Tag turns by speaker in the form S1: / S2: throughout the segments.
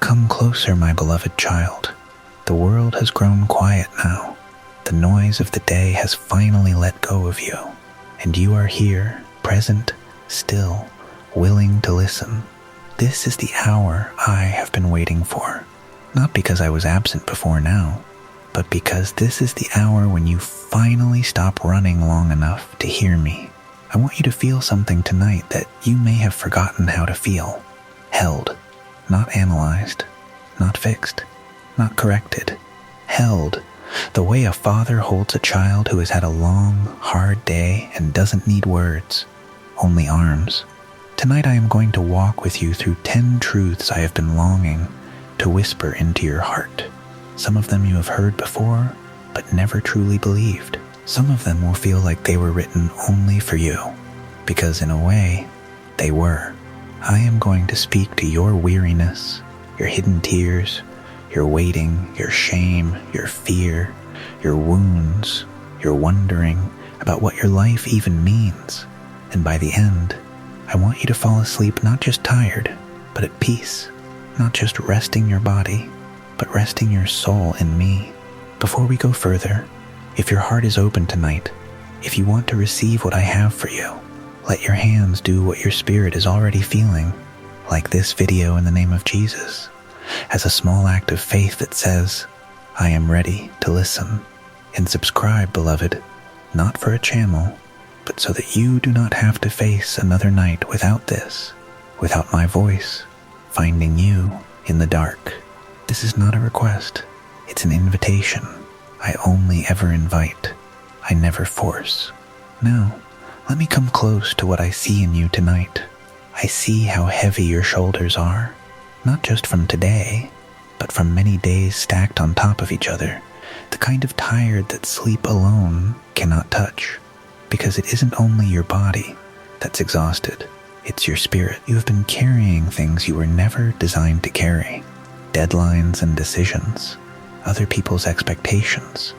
S1: Come closer, my beloved child. The world has grown quiet now. The noise of the day has finally let go of you, and you are here, present, still, willing to listen. This is the hour I have been waiting for, not because I was absent before now, but because this is the hour when you finally stop running long enough to hear me. I want you to feel something tonight that you may have forgotten how to feel. Held, not analyzed, not fixed, not corrected. Held, the way a father holds a child who has had a long, hard day and doesn't need words, only arms. Tonight I am going to walk with you through 10 truths I have been longing to whisper into your heart. Some of them you have heard before, but never truly believed. Some of them will feel like they were written only for you, because in a way, they were. I am going to speak to your weariness, your hidden tears, your waiting, your shame, your fear, your wounds, your wondering about what your life even means. And by the end, I want you to fall asleep not just tired, but at peace. Not just resting your body, but resting your soul in me. Before we go further, if your heart is open tonight, if you want to receive what I have for you, let your hands do what your spirit is already feeling, like this video in the name of Jesus, as a small act of faith that says, I am ready to listen. And subscribe, beloved, not for a channel, but so that you do not have to face another night without this, without my voice, finding you in the dark. This is not a request. It's an invitation. I only ever invite. I never force. Now, let me come close to what I see in you tonight. I see how heavy your shoulders are, not just from today, but from many days stacked on top of each other, the kind of tired that sleep alone cannot touch, because it isn't only your body that's exhausted. It's your spirit. You have been carrying things you were never designed to carry. Deadlines and decisions, other people's expectations,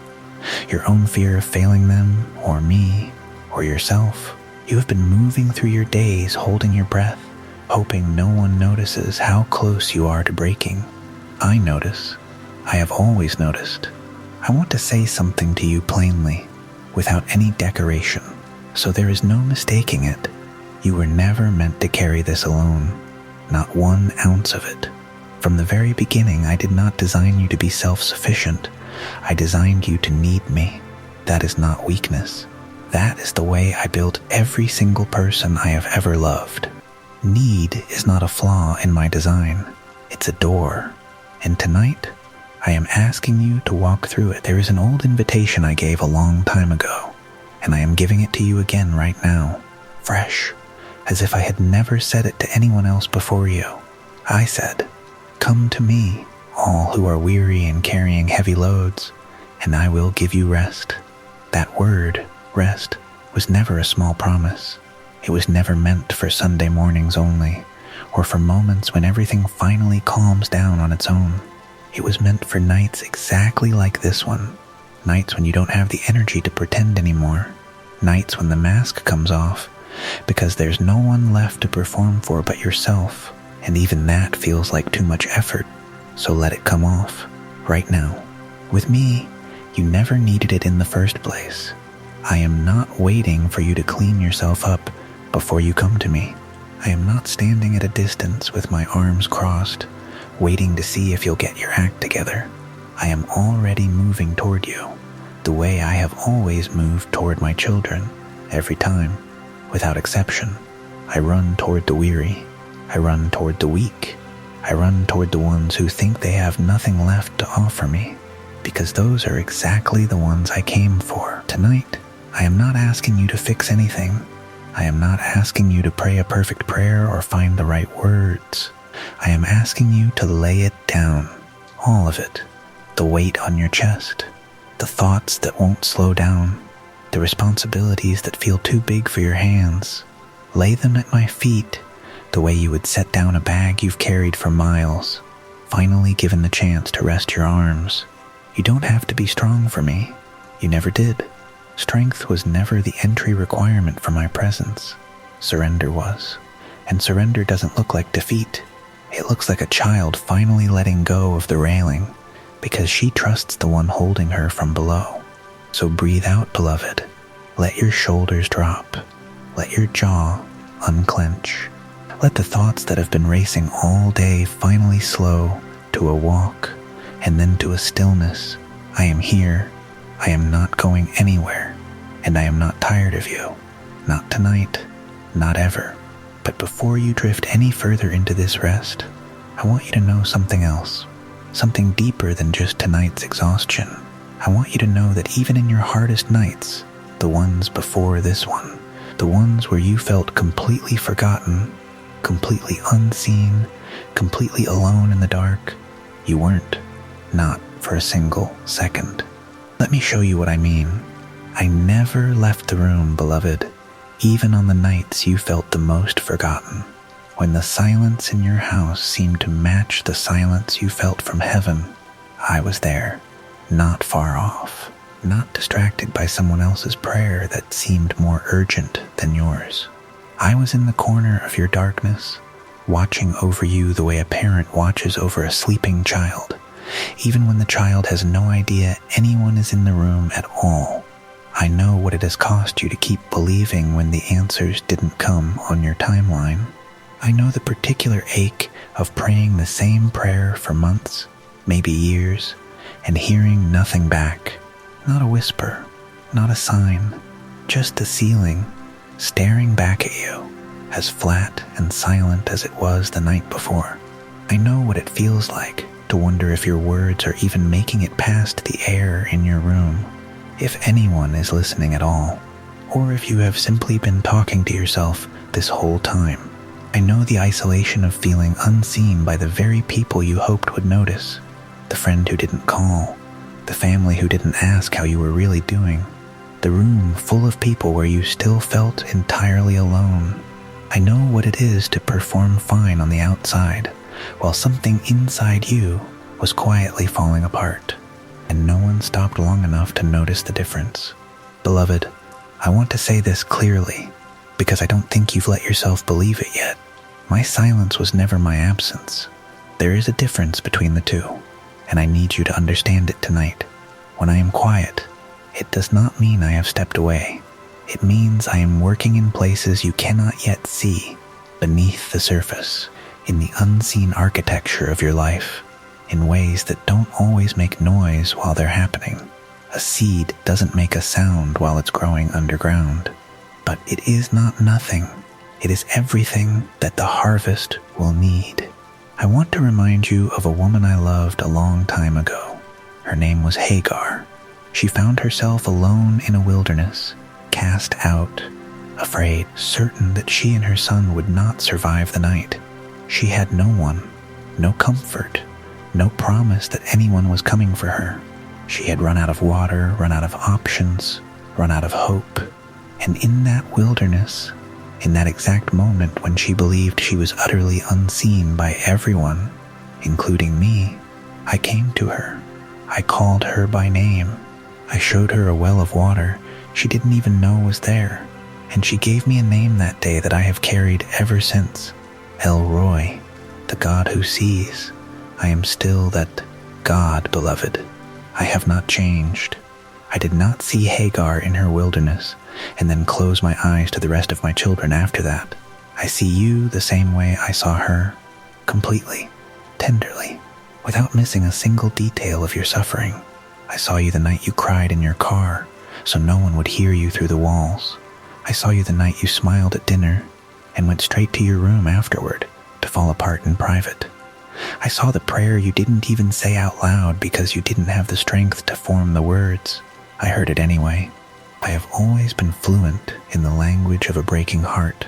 S1: your own fear of failing them, or me, or yourself. You have been moving through your days holding your breath, hoping no one notices how close you are to breaking. I notice. I have always noticed. I want to say something to you plainly, without any decoration, so there is no mistaking it. You were never meant to carry this alone, not 1 ounce of it. From the very beginning, I did not design you to be self-sufficient. I designed you to need me. That is not weakness. That is the way I built every single person I have ever loved. Need is not a flaw in my design. It's a door. And tonight, I am asking you to walk through it. There is an old invitation I gave a long time ago, and I am giving it to you again right now, fresh, as if I had never said it to anyone else before you. I said, come to me, all who are weary and carrying heavy loads, and I will give you rest. That word, rest, was never a small promise. It was never meant for Sunday mornings only, or for moments when everything finally calms down on its own. It was meant for nights exactly like this one, nights when you don't have the energy to pretend anymore, nights when the mask comes off, because there's no one left to perform for but yourself, and even that feels like too much effort, so let it come off, right now. With me, you never needed it in the first place. I am not waiting for you to clean yourself up before you come to me. I am not standing at a distance with my arms crossed, waiting to see if you'll get your act together. I am already moving toward you, the way I have always moved toward my children, every time, without exception. I run toward the weary. I run toward the weak. I run toward the ones who think they have nothing left to offer me, because those are exactly the ones I came for. Tonight, I am not asking you to fix anything. I am not asking you to pray a perfect prayer or find the right words. I am asking you to lay it down, all of it, the weight on your chest, the thoughts that won't slow down, the responsibilities that feel too big for your hands. Lay them at my feet, the way you would set down a bag you've carried for miles, finally given the chance to rest your arms. You don't have to be strong for me. You never did. Strength was never the entry requirement for my presence. Surrender was. And surrender doesn't look like defeat. It looks like a child finally letting go of the railing because she trusts the one holding her from below. So breathe out, beloved. Let your shoulders drop. Let your jaw unclench. Let the thoughts that have been racing all day finally slow to a walk and then to a stillness. I am here. I am not going anywhere. And I am not tired of you. Not tonight. Not ever. But before you drift any further into this rest, I want you to know something else. Something deeper than just tonight's exhaustion. I want you to know that even in your hardest nights, the ones before this one, the ones where you felt completely forgotten, completely unseen, completely alone in the dark, you weren't. Not for a single second. Let me show you what I mean. I never left the room, beloved, even on the nights you felt the most forgotten. When the silence in your house seemed to match the silence you felt from heaven, I was there, not far off, not distracted by someone else's prayer that seemed more urgent than yours. I was in the corner of your darkness, watching over you the way a parent watches over a sleeping child, even when the child has no idea anyone is in the room at all. I know what it has cost you to keep believing when the answers didn't come on your timeline. I know the particular ache of praying the same prayer for months, maybe years, and hearing nothing back. Not a whisper, not a sign, just the ceiling staring back at you, as flat and silent as it was the night before. I know what it feels like to wonder if your words are even making it past the air in your room, if anyone is listening at all, or if you have simply been talking to yourself this whole time. I know the isolation of feeling unseen by the very people you hoped would notice, the friend who didn't call, the family who didn't ask how you were really doing, the room full of people where you still felt entirely alone. I know what it is to perform fine on the outside, while something inside you was quietly falling apart, and no one stopped long enough to notice the difference. Beloved, I want to say this clearly, because I don't think you've let yourself believe it yet. My silence was never my absence. There is a difference between the two, and I need you to understand it tonight. When I am quiet, it does not mean I have stepped away. It means I am working in places you cannot yet see, beneath the surface, in the unseen architecture of your life, in ways that don't always make noise while they're happening. A seed doesn't make a sound while it's growing underground, but it is not nothing. It is everything that the harvest will need. I want to remind you of a woman I loved a long time ago. Her name was Hagar. She found herself alone in a wilderness, cast out, afraid, certain that she and her son would not survive the night. She had no one, no comfort, no promise that anyone was coming for her. She had run out of water, run out of options, run out of hope. And in that wilderness, in that exact moment when she believed she was utterly unseen by everyone, including me, I came to her. I called her by name. I showed her a well of water she didn't even know was there, and she gave me a name that day that I have carried ever since. El Roi, the God who sees. I am still that God, beloved. I have not changed. I did not see Hagar in her wilderness and then close my eyes to the rest of my children after that. I see you the same way I saw her, completely, tenderly, without missing a single detail of your suffering. I saw you the night you cried in your car, so no one would hear you through the walls. I saw you the night you smiled at dinner and went straight to your room afterward to fall apart in private. I saw the prayer you didn't even say out loud because you didn't have the strength to form the words. I heard it anyway. I have always been fluent in the language of a breaking heart,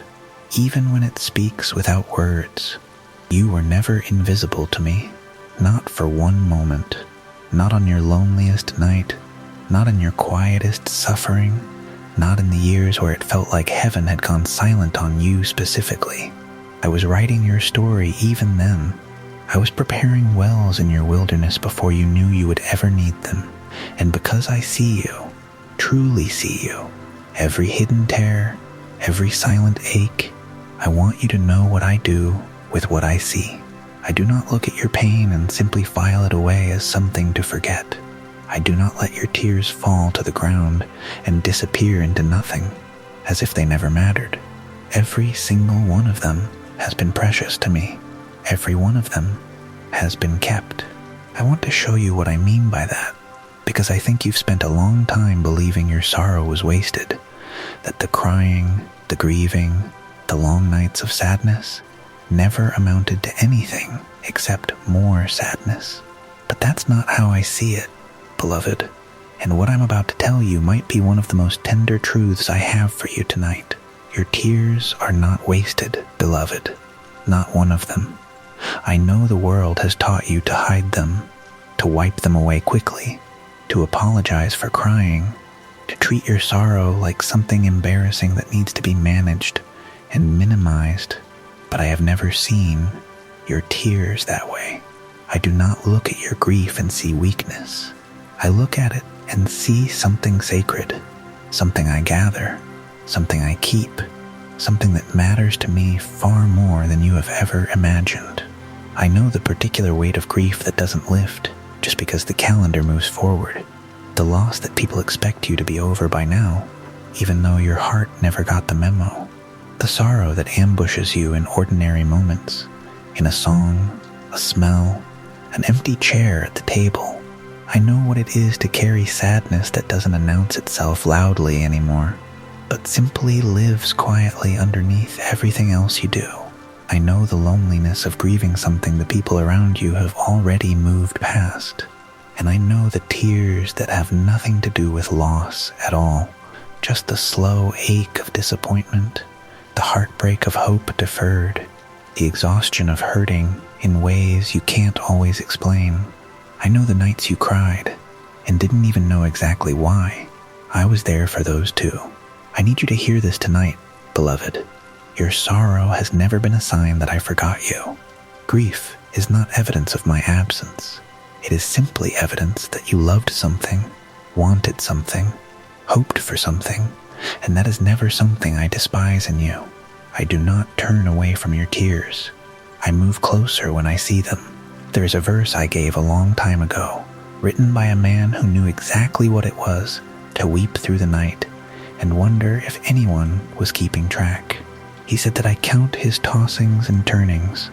S1: even when it speaks without words. You were never invisible to me, not for one moment, not on your loneliest night, not in your quietest suffering, not in the years where it felt like heaven had gone silent on you specifically. I was writing your story even then. I was preparing wells in your wilderness before you knew you would ever need them. And because I see you, truly see you, every hidden tear, every silent ache, I want you to know what I do with what I see. I do not look at your pain and simply file it away as something to forget. I do not let your tears fall to the ground and disappear into nothing, as if they never mattered. Every single one of them has been precious to me. Every one of them has been kept. I want to show you what I mean by that, because I think you've spent a long time believing your sorrow was wasted, that the crying, the grieving, the long nights of sadness never amounted to anything except more sadness. But that's not how I see it, beloved, and what I'm about to tell you might be one of the most tender truths I have for you tonight. Your tears are not wasted, beloved, not one of them. I know the world has taught you to hide them, to wipe them away quickly, to apologize for crying, to treat your sorrow like something embarrassing that needs to be managed and minimized, but I have never seen your tears that way. I do not look at your grief and see weakness. I look at it and see something sacred, something I gather, something I keep, something that matters to me far more than you have ever imagined. I know the particular weight of grief that doesn't lift just because the calendar moves forward, the loss that people expect you to be over by now, even though your heart never got the memo, the sorrow that ambushes you in ordinary moments, in a song, a smell, an empty chair at the table. I know what it is to carry sadness that doesn't announce itself loudly anymore, but simply lives quietly underneath everything else you do. I know the loneliness of grieving something the people around you have already moved past, and I know the tears that have nothing to do with loss at all, just the slow ache of disappointment, the heartbreak of hope deferred, the exhaustion of hurting in ways you can't always explain. I know the nights you cried and didn't even know exactly why. I was there for those too. I need you to hear this tonight, beloved. Your sorrow has never been a sign that I forgot you. Grief is not evidence of my absence. It is simply evidence that you loved something, wanted something, hoped for something, and that is never something I despise in you. I do not turn away from your tears. I move closer when I see them. There is a verse I gave a long time ago, written by a man who knew exactly what it was to weep through the night and wonder if anyone was keeping track. He said that I count his tossings and turnings,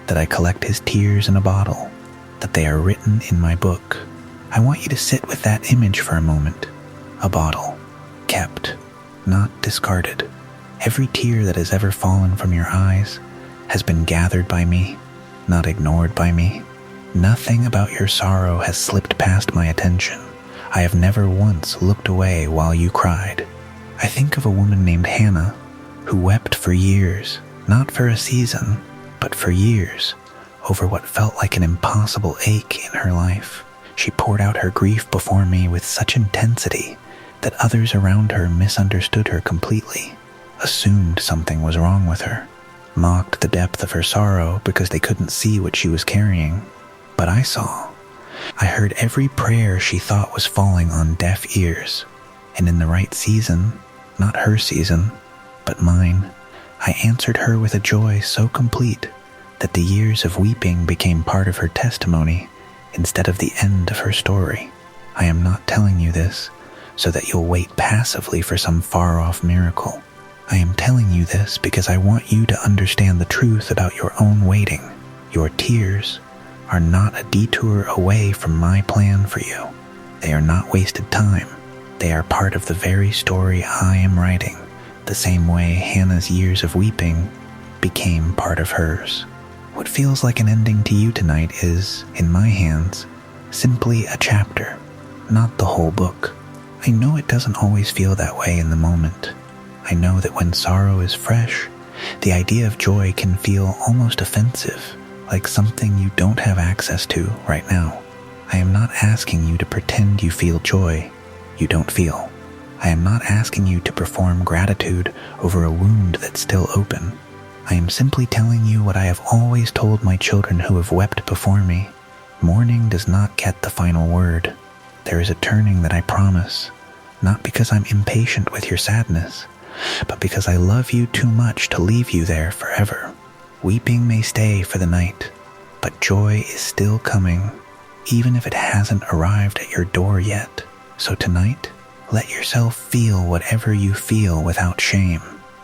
S1: that I collect his tears in a bottle, that they are written in my book. I want you to sit with that image for a moment. A bottle, kept, not discarded. Every tear that has ever fallen from your eyes has been gathered by me, not ignored by me. Nothing about your sorrow has slipped past my attention. I have never once looked away while you cried. I think of a woman named Hannah who wept for years, not for a season, but for years, over what felt like an impossible ache in her life. She poured out her grief before me with such intensity that others around her misunderstood her completely, assumed something was wrong with her, mocked the depth of her sorrow because they couldn't see what she was carrying. But I saw. I heard every prayer she thought was falling on deaf ears, and in the right season, not her season, but mine, I answered her with a joy so complete that the years of weeping became part of her testimony instead of the end of her story. I am not telling you this so that you'll wait passively for some far-off miracle. I am telling you this because I want you to understand the truth about your own waiting. Your tears are not a detour away from my plan for you. They are not wasted time. They are part of the very story I am writing, the same way Hannah's years of weeping became part of hers. What feels like an ending to you tonight is, in my hands, simply a chapter, not the whole book. I know it doesn't always feel that way in the moment. I know that when sorrow is fresh, the idea of joy can feel almost offensive, like something you don't have access to right now. I am not asking you to pretend you feel joy you don't feel. I am not asking you to perform gratitude over a wound that's still open. I am simply telling you what I have always told my children who have wept before me. Mourning does not get the final word. There is a turning that I promise, not because I'm impatient with your sadness, but because I love you too much to leave you there forever. Weeping may stay for the night, but joy is still coming, even if it hasn't arrived at your door yet. So tonight, let yourself feel whatever you feel without shame.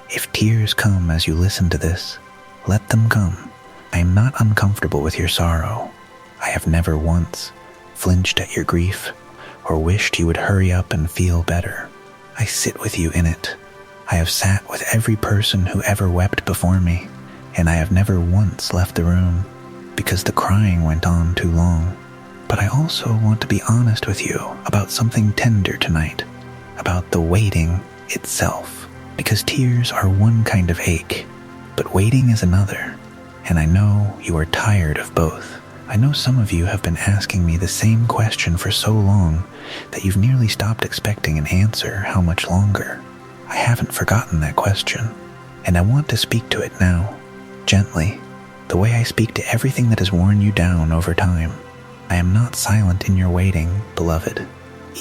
S1: If tears come as you listen to this, let them come. I am not uncomfortable with your sorrow. I have never once flinched at your grief or wished you would hurry up and feel better. I sit with you in it. I have sat with every person who ever wept before me, and I have never once left the room because the crying went on too long. But I also want to be honest with you about something tender tonight, about the waiting itself, because tears are one kind of ache, but waiting is another, and I know you are tired of both. I know some of you have been asking me the same question for so long that you've nearly stopped expecting an answer. How much longer? I haven't forgotten that question, and I want to speak to it now, gently, the way I speak to everything that has worn you down over time. I am not silent in your waiting, beloved,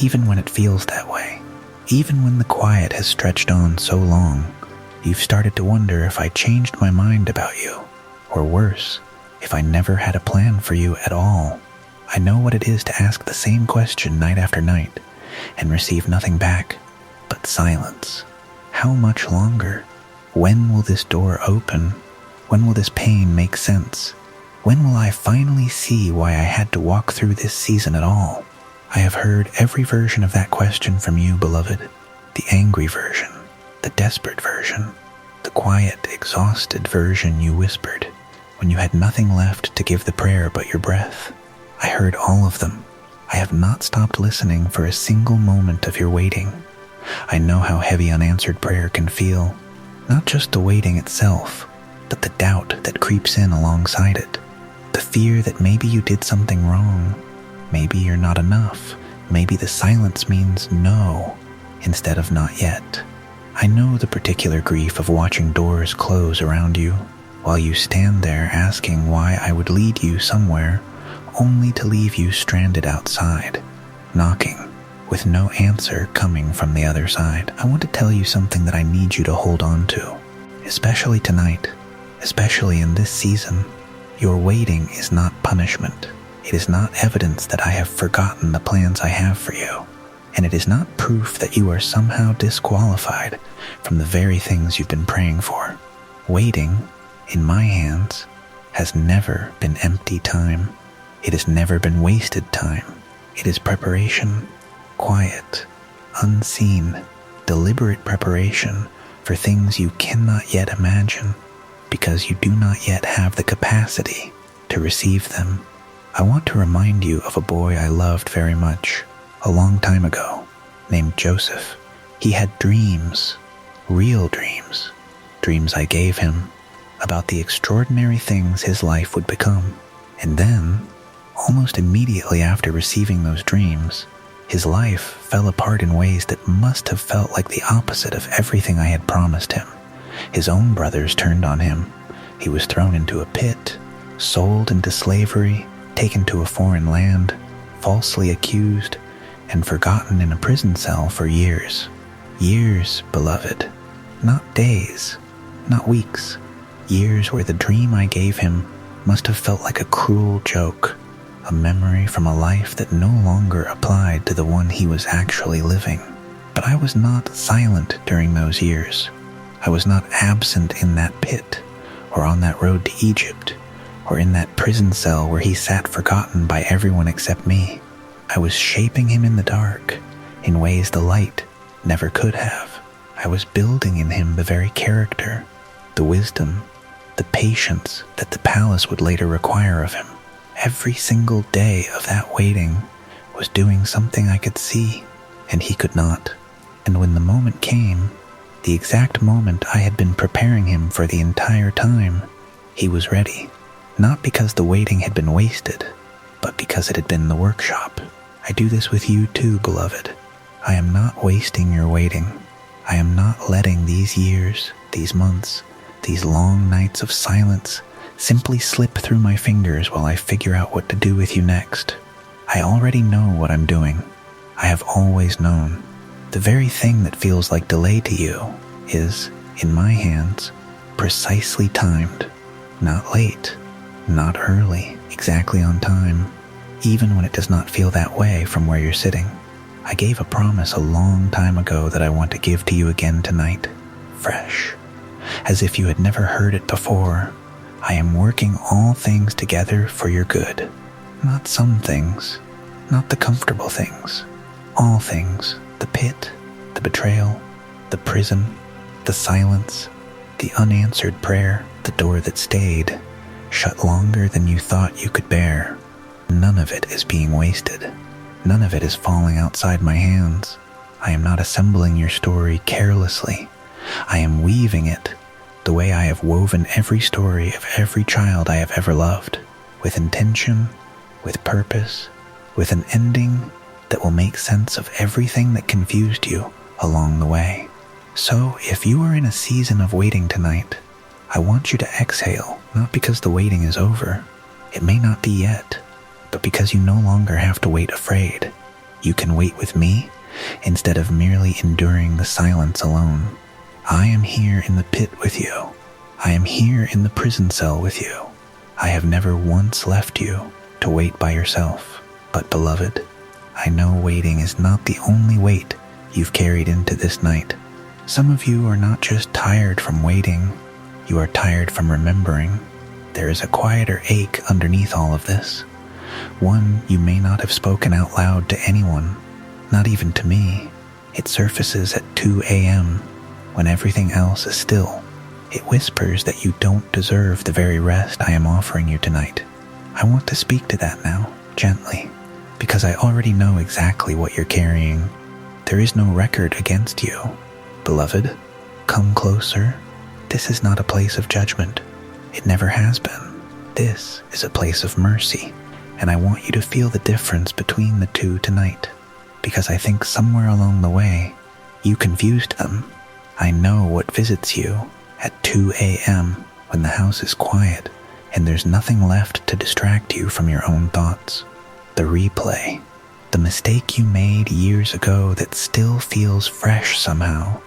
S1: even when it feels that way. Even when the quiet has stretched on so long, you've started to wonder if I changed my mind about you, or worse, if I never had a plan for you at all. I know what it is to ask the same question night after night and receive nothing back but silence. How much longer? When will this door open? When will this pain make sense? When will I finally see why I had to walk through this season at all? I have heard every version of that question from you, beloved. The angry version, the desperate version, the quiet, exhausted version you whispered when you had nothing left to give the prayer but your breath. I heard all of them. I have not stopped listening for a single moment of your waiting. I know how heavy unanswered prayer can feel, not just the waiting itself, but the doubt that creeps in alongside it. The fear that maybe you did something wrong, maybe you're not enough, maybe the silence means no instead of not yet. I know the particular grief of watching doors close around you while you stand there asking why I would lead you somewhere only to leave you stranded outside, knocking with no answer coming from the other side. I want to tell you something that I need you to hold on to, especially tonight, especially in this season. Your waiting is not punishment. It is not evidence that I have forgotten the plans I have for you, and it is not proof that you are somehow disqualified from the very things you've been praying for. Waiting, in my hands, has never been empty time. It has never been wasted time. It is preparation, quiet, unseen, deliberate preparation for things you cannot yet imagine, because you do not yet have the capacity to receive them. I want to remind you of a boy I loved very much, a long time ago, named Joseph. He had dreams, real dreams, dreams I gave him, about the extraordinary things his life would become. And then, almost immediately after receiving those dreams, his life fell apart in ways that must have felt like the opposite of everything I had promised him. His own brothers turned on him. He was thrown into a pit, sold into slavery, taken to a foreign land, falsely accused, and forgotten in a prison cell for years. Years, beloved. Not days, not weeks. Years where the dream I gave him must have felt like a cruel joke, a memory from a life that no longer applied to the one he was actually living. But I was not silent during those years. I was not absent in that pit, or on that road to Egypt, or in that prison cell where he sat forgotten by everyone except me. I was shaping him in the dark, in ways the light never could have. I was building in him the very character, the wisdom, the patience that the palace would later require of him. Every single day of that waiting was doing something I could see, and he could not. And when the moment came, the exact moment I had been preparing him for the entire time, he was ready. Not because the waiting had been wasted, but because it had been the workshop. I do this with you too, beloved. I am not wasting your waiting. I am not letting these years, these months, these long nights of silence simply slip through my fingers while I figure out what to do with you next. I already know what I'm doing. I have always known. The very thing that feels like delay to you is, in my hands, precisely timed. Not late, not early. exactly on time, even when it does not feel that way from where you're sitting. I gave a promise a long time ago that I want to give to you again tonight, fresh, as if you had never heard it before. I am working all things together for your good. Not some things, not the comfortable things. All things, the pit, the betrayal, the prison, the silence, the unanswered prayer, the door that stayed, shut longer than you thought you could bear. None of it is being wasted. None of it is falling outside my hands. I am not assembling your story carelessly. I am weaving it the way I have woven every story of every child I have ever loved, with intention, with purpose, with an ending that will make sense of everything that confused you along the way. So, if you are in a season of waiting tonight, I want you to exhale, not because the waiting is over. It may not be yet, but because you no longer have to wait afraid. You can wait with me instead of merely enduring the silence alone. I am here in the pit with you. I am here in the prison cell with you. I have never once left you to wait by yourself. But beloved, I know waiting is not the only weight you've carried into this night. Some of you are not just tired from waiting, you are tired from remembering. There is a quieter ache underneath all of this. One you may not have spoken out loud to anyone, not even to me. It surfaces at 2 a.m. when everything else is still. It whispers that you don't deserve the very rest I am offering you tonight. I want to speak to that now, gently, because I already know exactly what you're carrying. There is no record against you. Beloved, come closer. This is not a place of judgment. It never has been. This is a place of mercy, and I want you to feel the difference between the two tonight, because I think somewhere along the way, you confused them. I know what visits you at 2 a.m. when the house is quiet and there's nothing left to distract you from your own thoughts. The replay, the mistake you made years ago that still feels fresh somehow,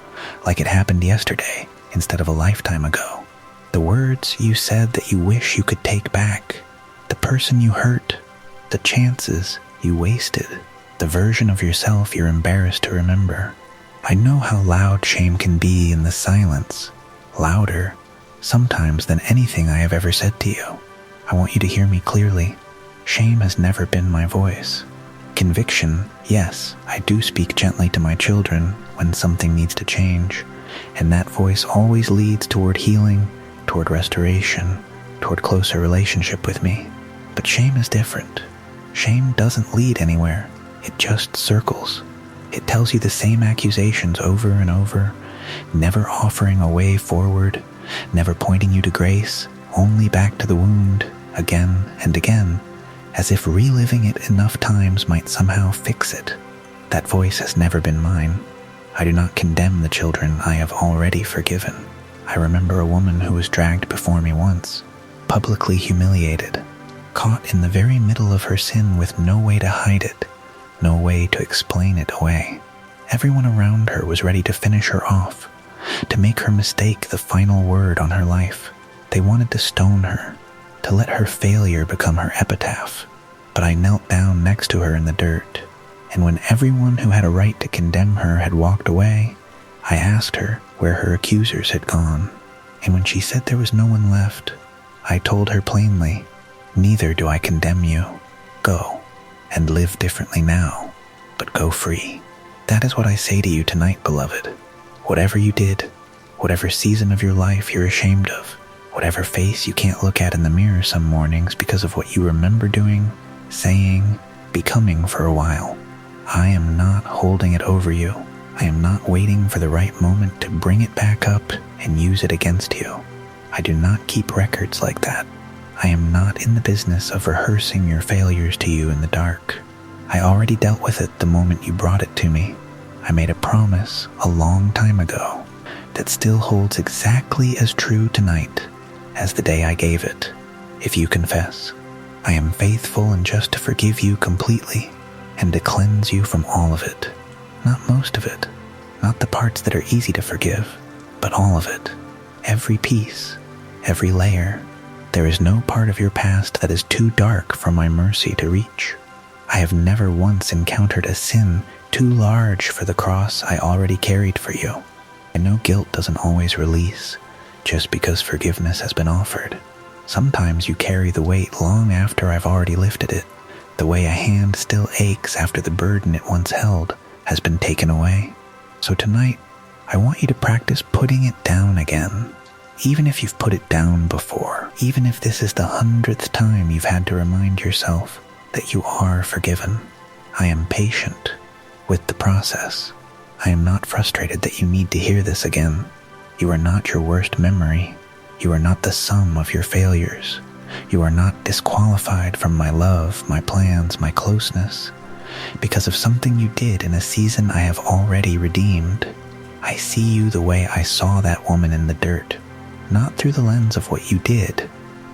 S1: like it happened yesterday instead of a lifetime ago. The words you said that you wish you could take back, the person you hurt, the chances you wasted, the version of yourself you're embarrassed to remember. I know how loud shame can be in the silence, louder, sometimes, than anything I have ever said to you. I want you to hear me clearly. Shame has never been my voice. Conviction, yes, I do speak gently to my children when something needs to change, and that voice always leads toward healing, toward restoration, toward closer relationship with me. But shame is different. Shame doesn't lead anywhere. It just circles. It tells you the same accusations over and over, never offering a way forward, never pointing you to grace, only back to the wound, again and again, as if reliving it enough times might somehow fix it. That voice has never been mine. I do not condemn the children I have already forgiven. I remember a woman who was dragged before me once, publicly humiliated, caught in the very middle of her sin with no way to hide it, no way to explain it away. Everyone around her was ready to finish her off, to make her mistake the final word on her life. They wanted to stone her, to let her failure become her epitaph. But I knelt down next to her in the dirt, and when everyone who had a right to condemn her had walked away, I asked her where her accusers had gone. And when she said there was no one left, I told her plainly, "Neither do I condemn you. Go, and live differently now, but go free." That is what I say to you tonight, beloved. Whatever you did, whatever season of your life you're ashamed of, whatever face you can't look at in the mirror some mornings because of what you remember doing, saying, becoming for a while, I am not holding it over you. I am not waiting for the right moment to bring it back up and use it against you. I do not keep records like that. I am not in the business of rehearsing your failures to you in the dark. I already dealt with it the moment you brought it to me. I made a promise a long time ago that still holds exactly as true tonight as the day I gave it. If you confess, I am faithful and just to forgive you completely and to cleanse you from all of it. Not most of it, not the parts that are easy to forgive, but all of it. Every piece, every layer, There is no part of your past that is too dark for my mercy to reach. I have never once encountered a sin too large for the cross I already carried for you. I know guilt doesn't always release just because forgiveness has been offered. Sometimes you carry the weight long after I've already lifted it, the way a hand still aches after the burden it once held has been taken away. So tonight, I want you to practice putting it down again. Even if you've put it down before, even if this is the 100th time you've had to remind yourself that you are forgiven, I am patient with the process. I am not frustrated that you need to hear this again. You are not your worst memory. You are not the sum of your failures. You are not disqualified from my love, my plans, my closeness, because of something you did in a season I have already redeemed. I see you the way I saw that woman in the dirt, not through the lens of what you did,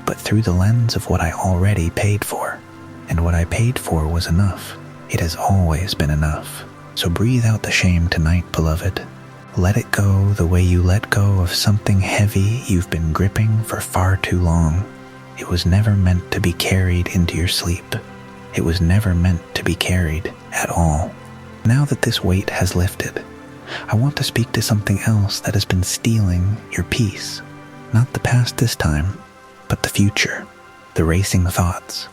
S1: but through the lens of what I already paid for. And what I paid for was enough. It has always been enough. So breathe out the shame tonight, beloved. Let it go the way you let go of something heavy you've been gripping for far too long. It was never meant to be carried into your sleep. It was never meant to be carried at all. Now that this weight has lifted, I want to speak to something else that has been stealing your peace. Not the past this time, but the future. The racing thoughts.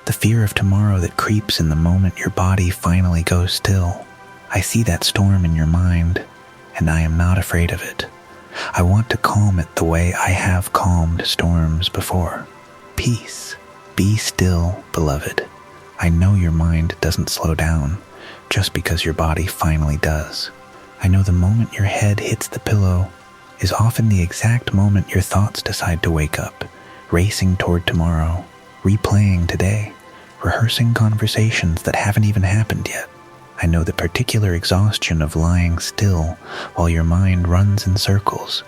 S1: The fear of tomorrow that creeps in the moment your body finally goes still. I see that storm in your mind, and I am not afraid of it. I want to calm it the way I have calmed storms before. Peace. Be still, beloved. I know your mind doesn't slow down just because your body finally does. I know the moment your head hits the pillow is often the exact moment your thoughts decide to wake up, racing toward tomorrow, replaying today, rehearsing conversations that haven't even happened yet. I know the particular exhaustion of lying still while your mind runs in circles,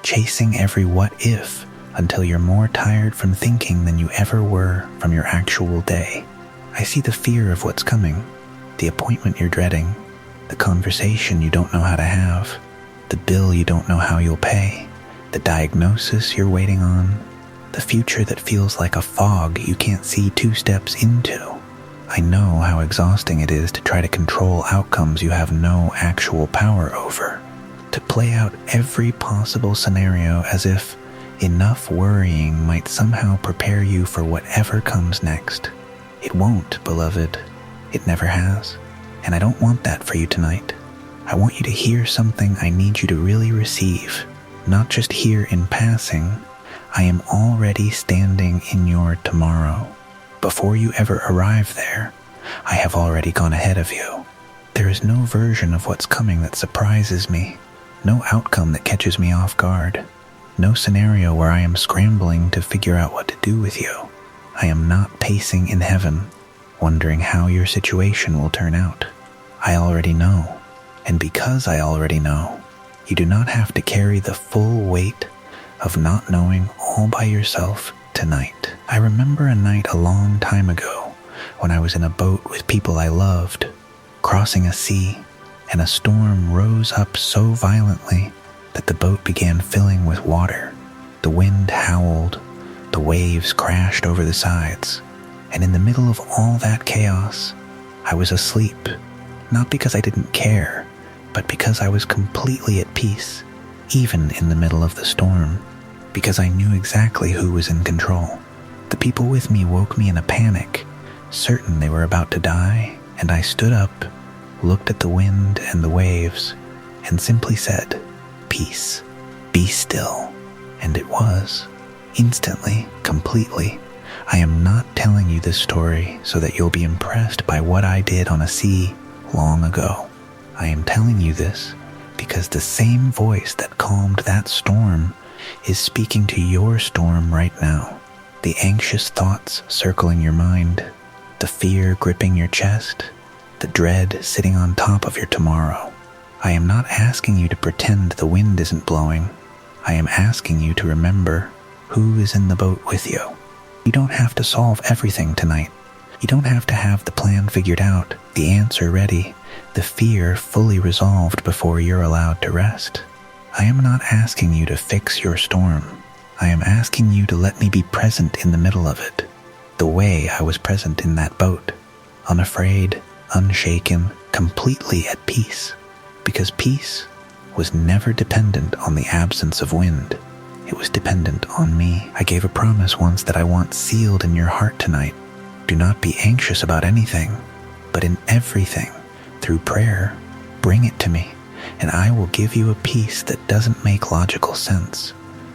S1: chasing every what if until you're more tired from thinking than you ever were from your actual day. I see the fear of what's coming, the appointment you're dreading, the conversation you don't know how to have, the bill you don't know how you'll pay, the diagnosis you're waiting on, the future that feels like a fog you can't see 2 steps into. I know how exhausting it is to try to control outcomes you have no actual power over, to play out every possible scenario as if enough worrying might somehow prepare you for whatever comes next. It won't, beloved. It never has. And I don't want that for you tonight. I want you to hear something I need you to really receive, not just hear in passing. I am already standing in your tomorrow. Before you ever arrive there, I have already gone ahead of you. There is no version of what's coming that surprises me, no outcome that catches me off guard, no scenario where I am scrambling to figure out what to do with you. I am not pacing in heaven, wondering how your situation will turn out. I already know, and because I already know, you do not have to carry the full weight of not knowing all by yourself tonight. I remember a night a long time ago when I was in a boat with people I loved, crossing a sea, and a storm rose up so violently that the boat began filling with water. The wind howled, the waves crashed over the sides, and in the middle of all that chaos, I was asleep, not because I didn't care, but because I was completely at peace, even in the middle of the storm, because I knew exactly who was in control. The people with me woke me in a panic, certain they were about to die, and I stood up, looked at the wind and the waves, and simply said, "Peace, be still." And it was. Instantly, completely. I am not telling you this story so that you'll be impressed by what I did on a sea long ago. I am telling you this because the same voice that calmed that storm is speaking to your storm right now. The anxious thoughts circling your mind, the fear gripping your chest, the dread sitting on top of your tomorrow. I am not asking you to pretend the wind isn't blowing. I am asking you to remember who is in the boat with you. You don't have to solve everything tonight. You don't have to have the plan figured out, the answer ready, the fear fully resolved before you're allowed to rest. I am not asking you to fix your storm. I am asking you to let me be present in the middle of it, the way I was present in that boat, unafraid, unshaken, completely at peace, because peace was never dependent on the absence of wind. It was dependent on me. I gave a promise once that I want sealed in your heart tonight. Do not be anxious about anything, but in everything, through prayer, bring it to me, and I will give you a peace that doesn't make logical sense,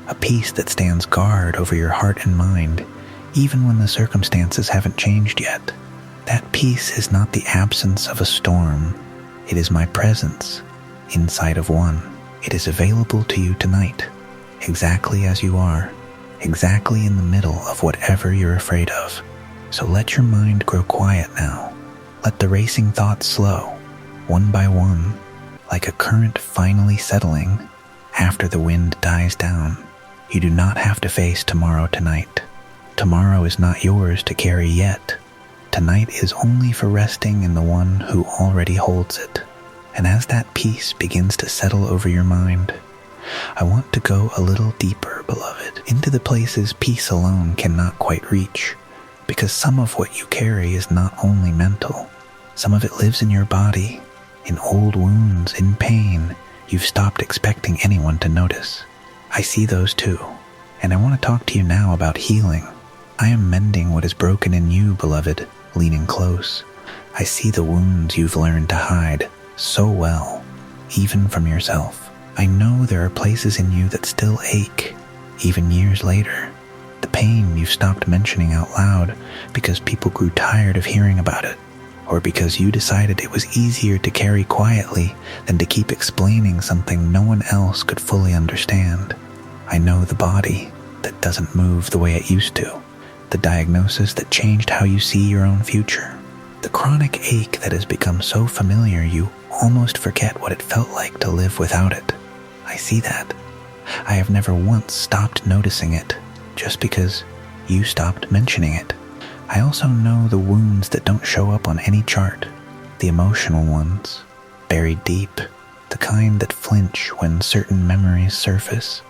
S1: a peace that stands guard over your heart and mind, even when the circumstances haven't changed yet. That peace is not the absence of a storm. It is my presence inside of one. It is available to you tonight, exactly as you are, exactly in the middle of whatever you're afraid of. So let your mind grow quiet now. Let the racing thoughts slow, one by one, like a current finally settling after the wind dies down. You do not have to face tomorrow tonight. Tomorrow is not yours to carry yet. Tonight is only for resting in the one who already holds it. And as that peace begins to settle over your mind, I want to go a little deeper, beloved, into the places peace alone cannot quite reach, because some of what you carry is not only mental. Some of it lives in your body, in old wounds, in pain you've stopped expecting anyone to notice. I see those too, and I want to talk to you now about healing. I am mending what is broken in you, beloved, leaning close. I see the wounds you've learned to hide so well, even from yourself. I know there are places in you that still ache, even years later. The pain you've stopped mentioning out loud because people grew tired of hearing about it, or because you decided it was easier to carry quietly than to keep explaining something no one else could fully understand. I know the body that doesn't move the way it used to, the diagnosis that changed how you see your own future, the chronic ache that has become so familiar you almost forget what it felt like to live without it. I see that. I have never once stopped noticing it, just because you stopped mentioning it. I also know the wounds that don't show up on any chart, the emotional ones, buried deep, the kind that flinch when certain memories surface,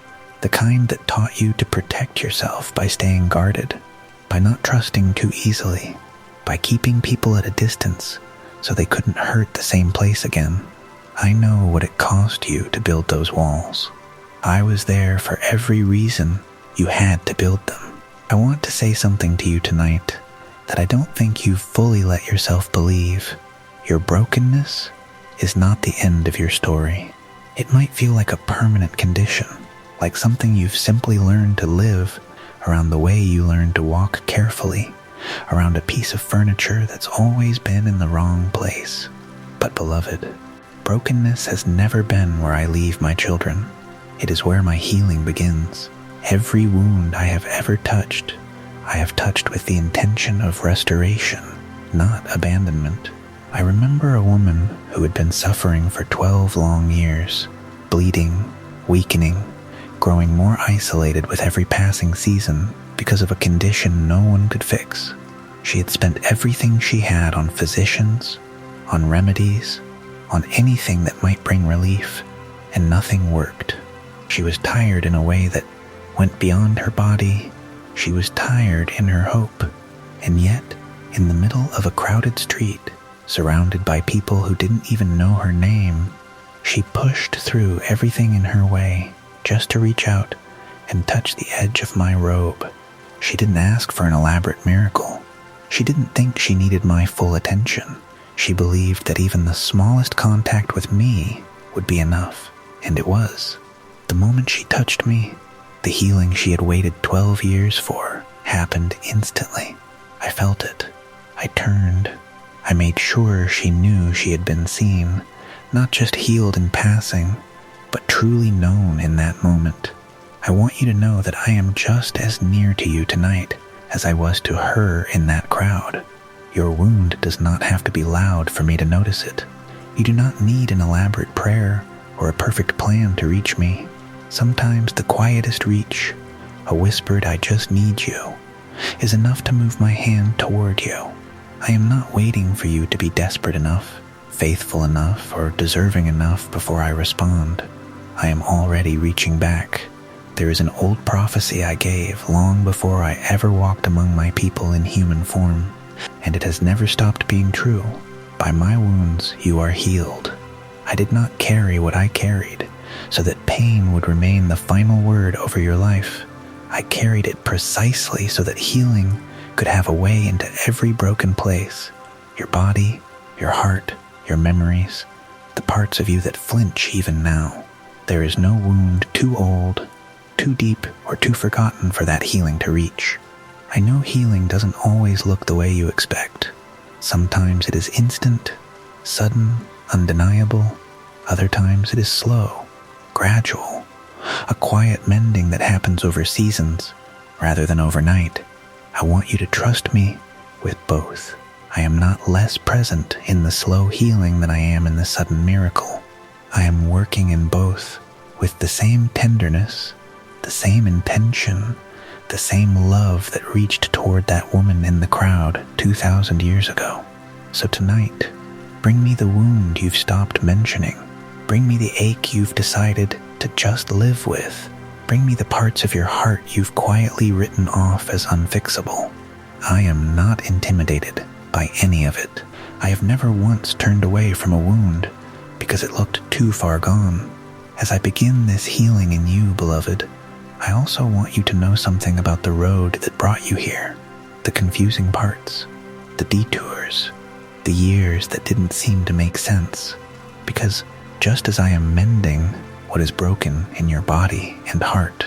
S1: the kind that taught you to protect yourself by staying guarded, by not trusting too easily, by keeping people at a distance so they couldn't hurt the same place again. I know what it cost you to build those walls. I was there for every reason you had to build them. I want to say something to you tonight that I don't think you've fully let yourself believe. Your brokenness is not the end of your story. It might feel like a permanent condition, like something you've simply learned to live around the way you learned to walk carefully, around a piece of furniture that's always been in the wrong place. But beloved, brokenness has never been where I leave my children. It is where my healing begins. Every wound I have ever touched, I have touched with the intention of restoration, not abandonment. I remember a woman who had been suffering for 12 long years, bleeding, weakening, growing more isolated with every passing season because of a condition no one could fix. She had spent everything she had on physicians, on remedies, on anything that might bring relief, and nothing worked. She was tired in a way that went beyond her body. She was tired in her hope, and yet, in the middle of a crowded street, surrounded by people who didn't even know her name, she pushed through everything in her way just to reach out and touch the edge of my robe. She didn't ask for an elaborate miracle. She didn't think she needed my full attention. She believed that even the smallest contact with me would be enough, and it was. The moment she touched me, the healing she had waited 12 years for happened instantly. I felt it. I turned. I made sure she knew she had been seen, not just healed in passing, but truly known in that moment. I want you to know that I am just as near to you tonight as I was to her in that crowd. Your wound does not have to be loud for me to notice it. You do not need an elaborate prayer or a perfect plan to reach me. Sometimes the quietest reach, a whispered "I just need you," is enough to move my hand toward you. I am not waiting for you to be desperate enough, faithful enough, or deserving enough before I respond. I am already reaching back, There is an old prophecy I gave long before I ever walked among my people in human form, and it has never stopped being true. By my wounds you are healed. I did not carry what I carried, so that pain would remain the final word over your life. I carried it precisely so that healing could have a way into every broken place. Your body, your heart, your memories, the parts of you that flinch even now. There is no wound too old, too deep, or too forgotten for that healing to reach. I know healing doesn't always look the way you expect. Sometimes it is instant, sudden, undeniable. Other times it is slow, gradual, a quiet mending that happens over seasons rather than overnight. I want you to trust me with both. I am not less present in the slow healing than I am in the sudden miracle. I am working in both with the same tenderness, the same intention, the same love that reached toward that woman in the crowd 2,000 years ago. So tonight, bring me the wound you've stopped mentioning. Bring me the ache you've decided to just live with. Bring me the parts of your heart you've quietly written off as unfixable. I am not intimidated by any of it. I have never once turned away from a wound because it looked too far gone. As I begin this healing in you, beloved, I also want you to know something about the road that brought you here, the confusing parts, the detours, the years that didn't seem to make sense. Because just as I am mending what is broken in your body and heart,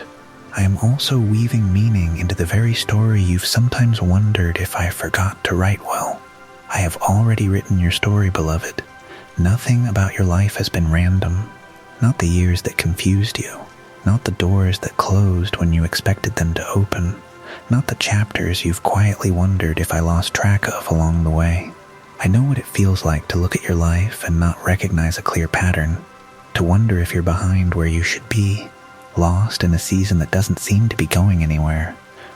S1: I am also weaving meaning into the very story you've sometimes wondered if I forgot to write well. I have already written your story, beloved. Nothing about your life has been random. Not the years that confused you. Not the doors that closed when you expected them to open. Not the chapters you've quietly wondered if I lost track of along the way. I know what it feels like to look at your life and not recognize a clear pattern. To wonder if you're behind where you should be. Lost in a season that doesn't seem to be going anywhere,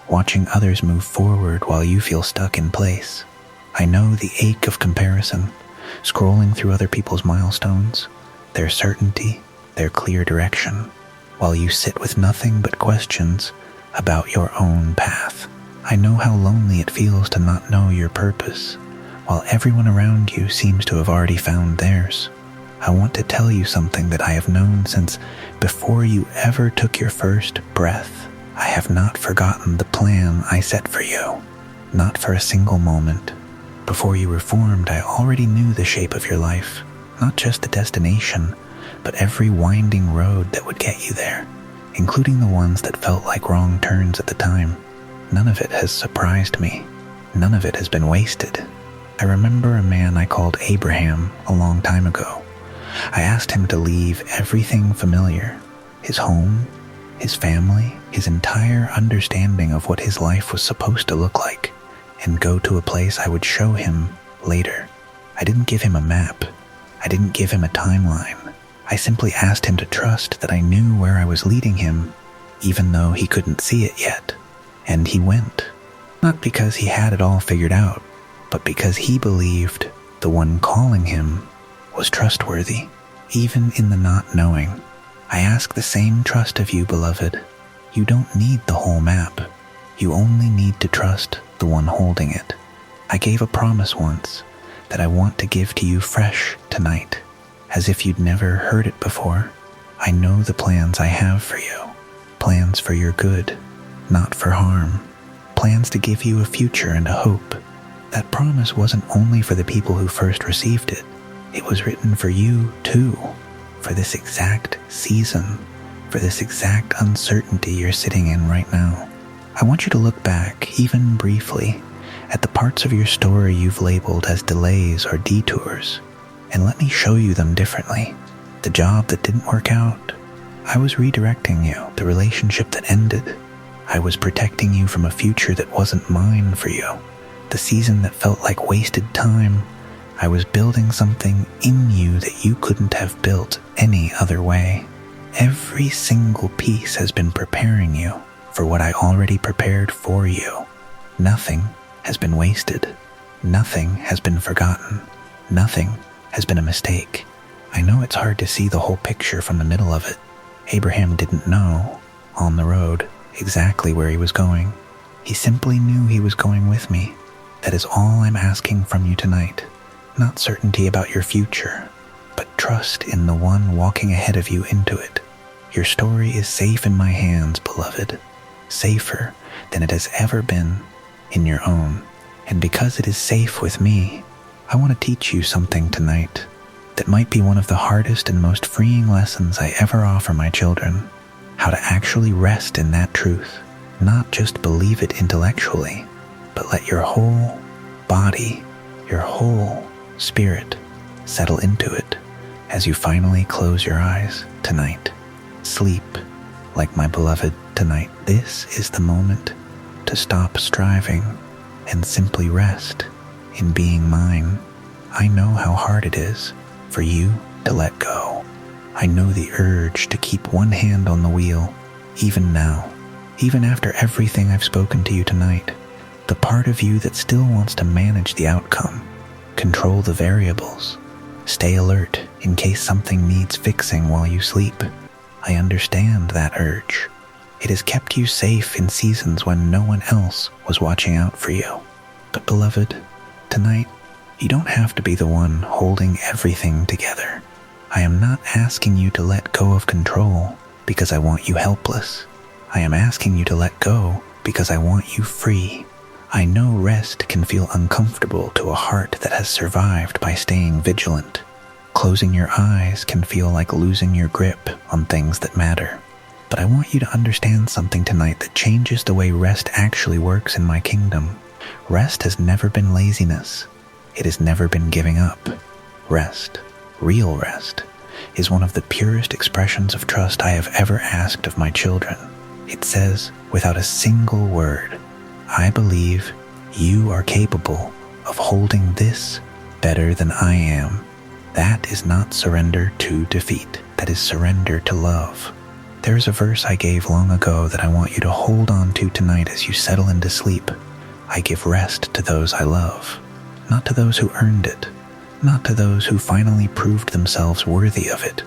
S1: watching others move forward while you feel stuck in place. I know the ache of comparison, scrolling through other people's milestones, their certainty, their clear direction, while you sit with nothing but questions about your own path. I know how lonely it feels to not know your purpose, while everyone around you seems to have already found theirs. I want to tell you something that I have known since before you ever took your first breath. I have not forgotten the plan I set for you, not for a single moment. Before you were formed, I already knew the shape of your life, not just the destination, but every winding road that would get you there, including the ones that felt like wrong turns at the time. None of it has surprised me. None of it has been wasted. I remember a man I called Abraham a long time ago. I asked him to leave everything familiar, his home, his family, his entire understanding of what his life was supposed to look like, and go to a place I would show him later. I didn't give him a map. I didn't give him a timeline. I simply asked him to trust that I knew where I was leading him, even though he couldn't see it yet. And he went. Not because he had it all figured out, but because he believed the one calling him was trustworthy, even in the not knowing. I ask the same trust of you, beloved. You don't need the whole map. You only need to trust the one holding it. I gave a promise once that I want to give to you fresh tonight, as if you'd never heard it before. I know the plans I have for you. Plans for your good, not for harm. Plans to give you a future and a hope. That promise wasn't only for the people who first received it. It was written for you, too, for this exact season, for this exact uncertainty you're sitting in right now. I want you to look back, even briefly, at the parts of your story you've labeled as delays or detours, and let me show you them differently. The job that didn't work out, I was redirecting you. The relationship that ended, I was protecting you from a future that wasn't mine for you. The season that felt like wasted time, I was building something in you that you couldn't have built any other way. Every single piece has been preparing you for what I already prepared for you. Nothing has been wasted. Nothing has been forgotten. Nothing has been a mistake. I know it's hard to see the whole picture from the middle of it. Abraham didn't know. on the road, exactly where he was going. He simply knew he was going with me. That is all I'm asking from you tonight. Not certainty about your future, but trust in the one walking ahead of you into it. Your story is safe in my hands, beloved. Safer than it has ever been in your own. And because it is safe with me, I want to teach you something tonight that might be one of the hardest and most freeing lessons I ever offer my children. How to actually rest in that truth. Not just believe it intellectually, but let your whole body, your whole spirit settle into it as you finally close your eyes tonight. Sleep like my beloved tonight. This is the moment to stop striving and simply rest in being mine. I know how hard it is for you to let go. I know the urge to keep one hand on the wheel, even now, even after everything I've spoken to you tonight. The part of you that still wants to manage the outcome, control the variables, stay alert in case something needs fixing while you sleep. I understand that urge. It has kept you safe in seasons when no one else was watching out for you. But beloved, tonight, you don't have to be the one holding everything together. I am not asking you to let go of control because I want you helpless. I am asking you to let go because I want you free. I know rest can feel uncomfortable to a heart that has survived by staying vigilant. Closing your eyes can feel like losing your grip on things that matter. But I want you to understand something tonight that changes the way rest actually works in my kingdom. Rest has never been laziness. It has never been giving up. Rest, real rest, is one of the purest expressions of trust I have ever asked of my children. It says, without a single word, I believe you are capable of holding this better than I am. That is not surrender to defeat. That is surrender to love. There is a verse I gave long ago that I want you to hold on to tonight as you settle into sleep. I give rest to those I love, not to those who earned it, not to those who finally proved themselves worthy of it,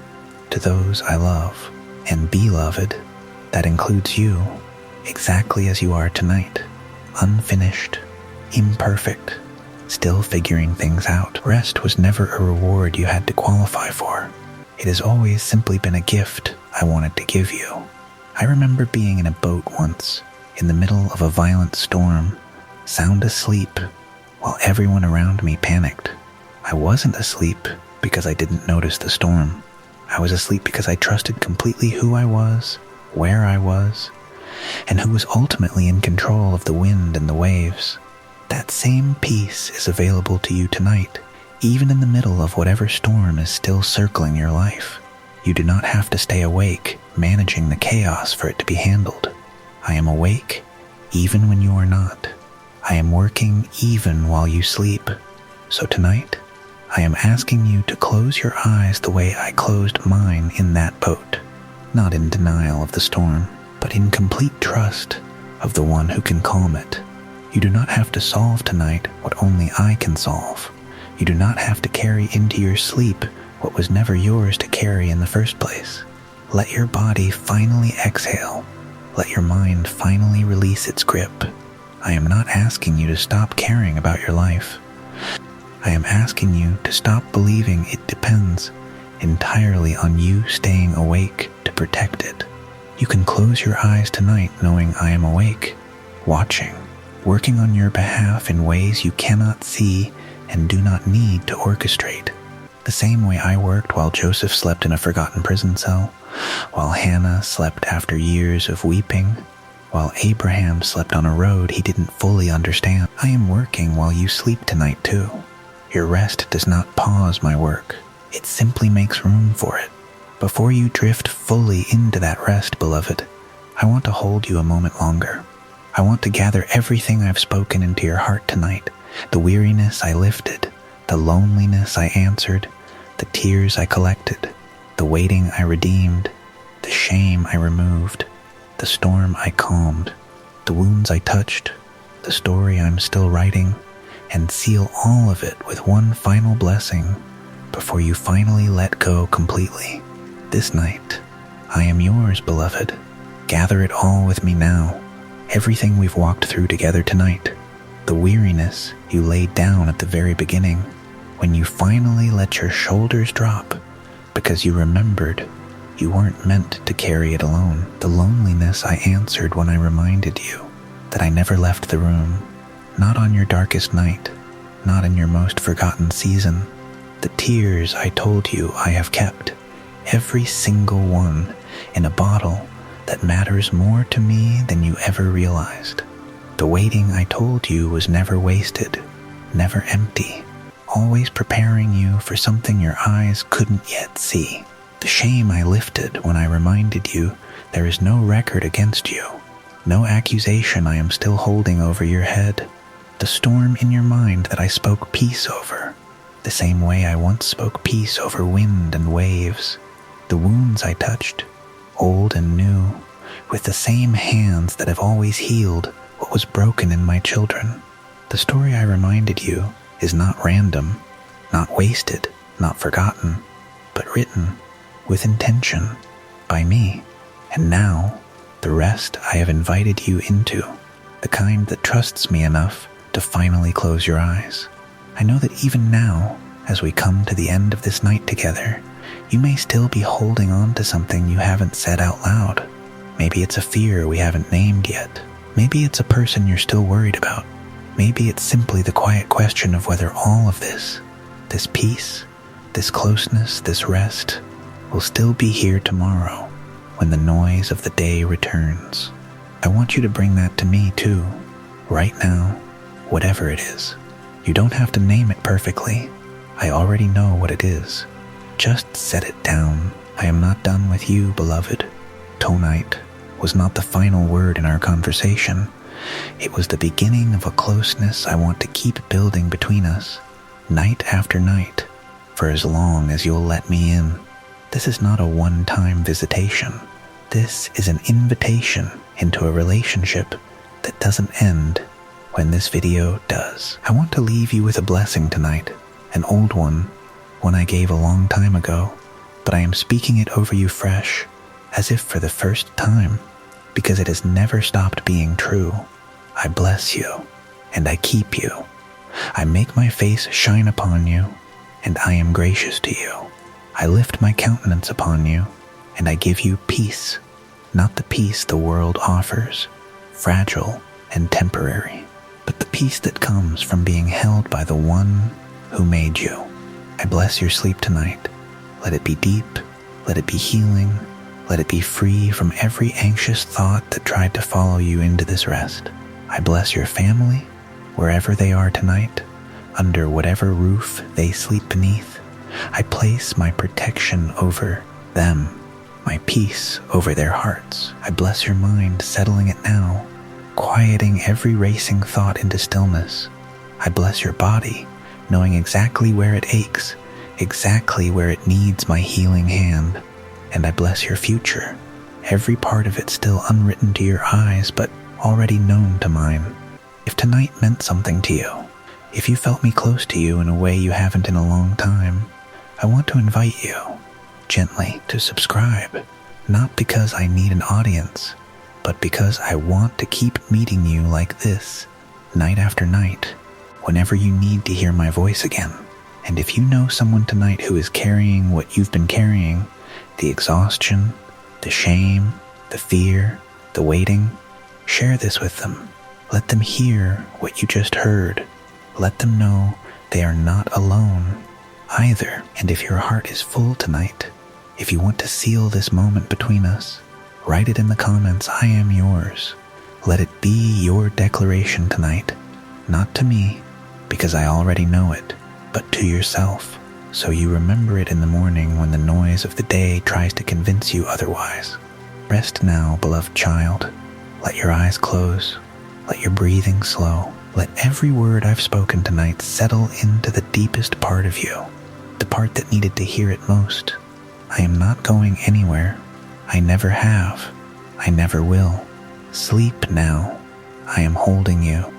S1: to those I love. And beloved, that includes you, exactly as you are tonight, unfinished, imperfect, still figuring things out. Rest was never a reward you had to qualify for. It has always simply been a gift I wanted to give you. I remember being in a boat once, in the middle of a violent storm, sound asleep, while everyone around me panicked. I wasn't asleep because I didn't notice the storm. I was asleep because I trusted completely who I was, where I was, and who was ultimately in control of the wind and the waves. That same peace is available to you tonight, even in the middle of whatever storm is still circling your life. You do not have to stay awake, managing the chaos for it to be handled. I am awake, even when you are not. I am working even while you sleep. So tonight, I am asking you to close your eyes the way I closed mine in that boat, not in denial of the storm, but in complete trust of the one who can calm it. You do not have to solve tonight what only I can solve. You do not have to carry into your sleep what was never yours to carry in the first place. Let your body finally exhale. Let your mind finally release its grip. I am not asking you to stop caring about your life. I am asking you to stop believing it depends entirely on you staying awake to protect it. You can close your eyes tonight knowing I am awake, watching, working on your behalf in ways you cannot see and do not need to orchestrate. The same way I worked while Joseph slept in a forgotten prison cell, while Hannah slept after years of weeping, while Abraham slept on a road he didn't fully understand. I am working while you sleep tonight too. Your rest does not pause my work. It simply makes room for it. Before you drift fully into that rest, beloved, I want to hold you a moment longer. I want to gather everything I've spoken into your heart tonight, the weariness I lifted, the loneliness I answered, the tears I collected, the waiting I redeemed, the shame I removed, the storm I calmed, the wounds I touched, the story I'm still writing, and seal all of it with one final blessing before you finally let go completely. This night, I am yours, beloved. Gather it all with me now, everything we've walked through together tonight. The weariness you laid down at the very beginning, when you finally let your shoulders drop because you remembered you weren't meant to carry it alone. The loneliness I answered when I reminded you that I never left the room, not on your darkest night, not in your most forgotten season. The tears I told you I have kept, every single one, in a bottle that matters more to me than you ever realized. The waiting I told you was never wasted, never empty, always preparing you for something your eyes couldn't yet see. The shame I lifted when I reminded you there is no record against you, no accusation I am still holding over your head. The storm in your mind that I spoke peace over, the same way I once spoke peace over wind and waves. The wounds I touched, old and new, with the same hands that have always healed what was broken in my children. The story I reminded you is not random, not wasted, not forgotten, but written with intention by me. And now, the rest I have invited you into, the kind that trusts me enough to finally close your eyes. I know that even now, as we come to the end of this night together, you may still be holding on to something you haven't said out loud. Maybe it's a fear we haven't named yet. Maybe it's a person you're still worried about. Maybe it's simply the quiet question of whether all of this peace, this closeness, this rest, will still be here tomorrow when the noise of the day returns. I want you to bring that to me too, right now, whatever it is. You don't have to name it perfectly. I already know what it is. Just set it down. I am not done with you, beloved. Tonight was not the final word in our conversation. It was the beginning of a closeness I want to keep building between us, night after night, for as long as you'll let me in. This is not a one-time visitation. This is an invitation into a relationship that doesn't end when this video does. I want to leave you with a blessing tonight, an old one I gave a long time ago, but I am speaking it over you fresh, as if for the first time, because it has never stopped being true. I bless you, and I keep you. I make my face shine upon you, and I am gracious to you. I lift my countenance upon you, and I give you peace, not the peace the world offers, fragile and temporary, but the peace that comes from being held by the one who made you. I bless your sleep tonight. Let it be deep, let it be healing, let it be free from every anxious thought that tried to follow you into this rest. I bless your family, wherever they are tonight, under whatever roof they sleep beneath. I place my protection over them, my peace over their hearts. I bless your mind, settling it now, quieting every racing thought into stillness. I bless your body, knowing exactly where it aches, exactly where it needs my healing hand. And I bless your future, every part of it still unwritten to your eyes, but already known to mine. If tonight meant something to you, if you felt me close to you in a way you haven't in a long time, I want to invite you, gently, to subscribe, not because I need an audience, but because I want to keep meeting you like this, night after night, whenever you need to hear my voice again. And if you know someone tonight who is carrying what you've been carrying, the exhaustion, the shame, the fear, the waiting, share this with them. Let them hear what you just heard. Let them know they are not alone either. And if your heart is full tonight, if you want to seal this moment between us, write it in the comments, I am yours. Let it be your declaration tonight, not to me, because I already know it, but to yourself, so you remember it in the morning when the noise of the day tries to convince you otherwise. Rest now, beloved child. Let your eyes close. Let your breathing slow. Let every word I've spoken tonight settle into the deepest part of you, the part that needed to hear it most. I am not going anywhere. I never have. I never will. Sleep now. I am holding you.